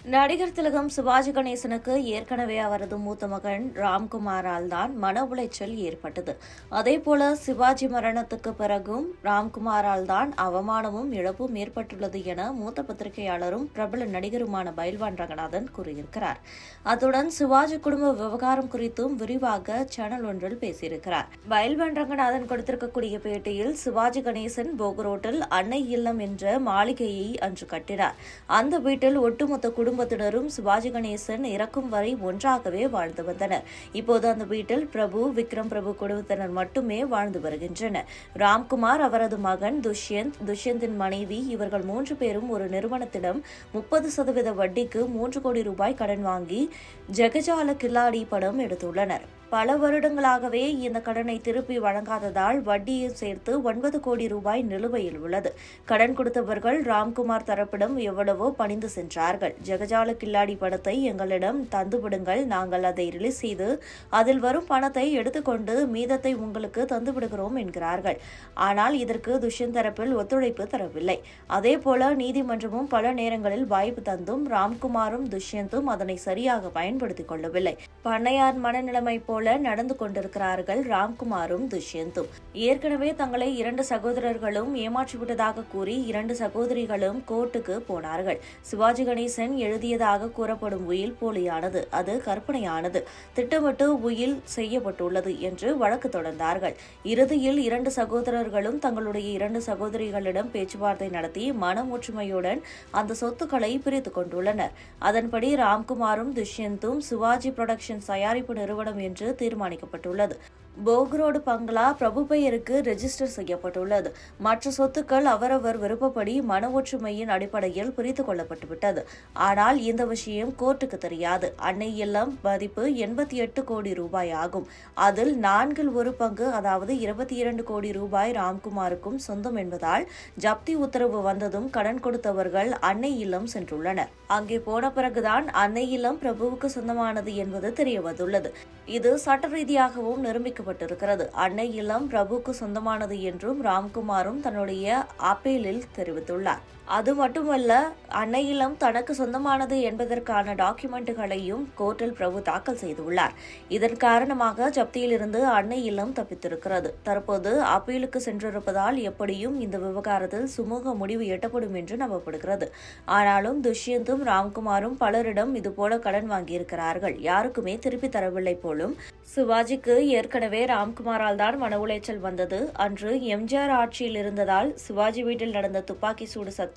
நடிகர் திலகம் சிவாஜி கணேசனுக்கு ஏற்கனவே அவரது மூத்த மகன் ராம்குமாரால் தான் மன உளைச்சல் ஏற்பட்டது. அதேபோல சிவாஜி மரணத்துக்கு பிறகும் ராம்குமாரால் தான் அவமானமும் இழப்பும் ஏற்பட்டுள்ளது என மூத்த பத்திரிகையாளரும் பிரபல நடிகருமான பயில்வான் ரங்கநாதன் கூறியிருக்கிறார். அத்துடன் சிவாஜி குடும்ப விவகாரம் குறித்தும் விரிவாக சேனல் ஒன்றில் பேசியிருக்கிறார். பயில்வான் ரங்கநாதன் கொடுத்திருக்கக்கூடிய பேட்டியில் சிவாஜி கணேசன் போகரோட்டில் அன்னை இல்லம் என்ற மாளிகையை அன்று கட்டினார். அந்த வீட்டில் ஒட்டுமொத்த குடும்பத்தினரும் சிவாஜி கணேசன் இறக்கும் வரை ஒன்றாகவே வாழ்ந்து வந்தனர். இப்போது அந்த வீட்டில் பிரபு, விக்ரம் பிரபு குடும்பத்தினர் மட்டுமே வாழ்ந்து வருகின்றனர். ராம்குமார், அவரது மகன் துஷ்யந்தின் மனைவி இவர்கள் 3 பேரும் ஒரு நிறுவனத்திடம் 30% வட்டிக்கு 3 கோடி ரூபாய் கடன் வாங்கி ஜெகஜால கில்லாடி படம் எடுத்துள்ளனர். பல வருடங்களாகவே இந்த கடனை திருப்பி வழங்காததால் வட்டியை சேர்த்து 9 கோடி ரூபாய் நிலுவையில் உள்ளது. கடன் கொடுத்தவர்கள் ராம்குமார் தரப்பிடம் எவ்வளவோ பணிந்து சென்றார்கள். ஜெகஜால கில்லாடி படத்தை எங்களிடம் தந்துவிடுங்கள், நாங்கள் அதை ரிலீஸ் செய்து அதில் வரும் பணத்தை எடுத்துக்கொண்டு மீதத்தை உங்களுக்கு தந்துவிடுகிறோம் என்கிறார்கள். ஆனால் இதற்கு துஷ்யந்த் தரப்பில் ஒத்துழைப்பு தரவில்லை. அதேபோல நீதிமன்றமும் பல நேரங்களில் வாய்ப்பு தந்தும் ராம்குமாரும் துஷ்யந்தும் அதனை சரியாக பயன்படுத்திக் கொள்ளவில்லை. பண்ணையார் மனநிலைமை போல நடந்து கொண்டிருக்கிறார்கள் ராம்குமாரும் துஷ்யந்தும். ஏற்கனவே தங்களை 2 சகோதரர்களும் ஏமாற்றிவிட்டதாக கூறி 2 சகோதரிகளும் கோர்ட்டுக்கு போனார்கள். சிவாஜி கணேசன் எழுதியதாக கூறப்படும் உயில் போலியானது, அது கற்பனையானது, திட்டமிட்டு உயில் செய்யப்பட்டுள்ளது என்று வழக்கு தொடர்ந்தார்கள். இறுதியில் 2 சகோதரர்களும் தங்களுடைய 2 சகோதரிகளிடம் பேச்சுவார்த்தை நடத்தி மன ஒற்றுமையுடன் அந்த சொத்துக்களை பிரித்துக் கொண்டுள்ளனர். அதன்படி ராம்குமாரும் துஷ்யந்தும் சிவாஜி புரொடக்ஷன்ஸ் தயாரிப்பு நிறுவனம் என்று தீர்மானிக்கப்பட்டுள்ளது. போக்ரோடு பங்களா பிரபு பெயருக்கு ரெஜிஸ்டர் செய்யப்பட்டுள்ளது. மற்ற சொத்துக்கள் அவரவர் விருப்பப்படி மன ஒற்றுமையின் அடிப்படையில் பிரித்துக் கொள்ளப்பட்டுவிட்டது. ஆனால் இந்த விஷயம் கோர்ட்டுக்கு தெரியாது. அன்னை இல்லம் மதிப்பு 88 கோடி ரூபாய் ஆகும். அதில் 4 பங்கு, அதாவது 22 கோடி ரூபாய் ராம்குமாருக்கும் சொந்தம் என்பதால் ஜப்தி உத்தரவு வந்ததும் கடன் கொடுத்தவர்கள் அன்னை இல்லம் சென்றுள்ளனர். அங்கே போன பிறகுதான் அன்னை இல்லம் பிரபுவுக்கு சொந்தமானது என்பது தெரியவந்துள்ளது. இது சட்ட ரீதியாகவும் நிரூபிக்கப்பட்டிருக்கிறது. அன்னை இல்லம் பிரபுக்கு சொந்தமானது என்றும் ராம்குமாரும் தன்னுடைய அப்பீலில் தெரிவித்துள்ளார். அது மட்டுமல்ல, அன்னை இல்லம் தனக்கு சொந்தமானது என்பதற்கான டாக்குமெண்ட்டுகளையும் கோர்ட்டில் பிரபு தாக்கல் செய்துள்ளார். இதன் காரணமாக ஜப்தியிலிருந்து அன்னை இல்லம் தப்பித்திருக்கிறது. தற்போது அப்பீலுக்கு சென்றிருப்பதால் எப்படியும் இந்த விவகாரத்தில் சுமூக முடிவு எட்டப்படும் என்று நம்பப்படுகிறது. ஆனாலும் துஷ்யந்தும் ராம்குமாரும் பலரிடம் இதுபோல கடன் வாங்கியிருக்கிறார்கள். யாருக்குமே திருப்பி தரவில்லை போலும். சிவாஜிக்கு ஏற்கனவே ராம்குமாரால் தான் மன உளைச்சல் வந்தது. அன்று எம்ஜிஆர் ஆட்சியில் இருந்ததால் சிவாஜி வீட்டில் நடந்த துப்பாக்கி சூடு சத்தம்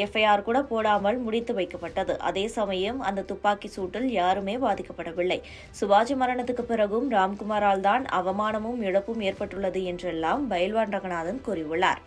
எஃப்ஐஆர் கூட போடாமல் முடித்து வைக்கப்பட்டது. அதே சமயம் அந்த துப்பாக்கி சூட்டில் யாருமே பாதிக்கப்படவில்லை. சிவாஜி மரணத்துக்கு பிறகும் ராம்குமாரால் தான் அவமானமும் இழப்பும் ஏற்பட்டுள்ளது என்றெல்லாம் பயில்வான் ரங்கநாதன் கூறியுள்ளார்.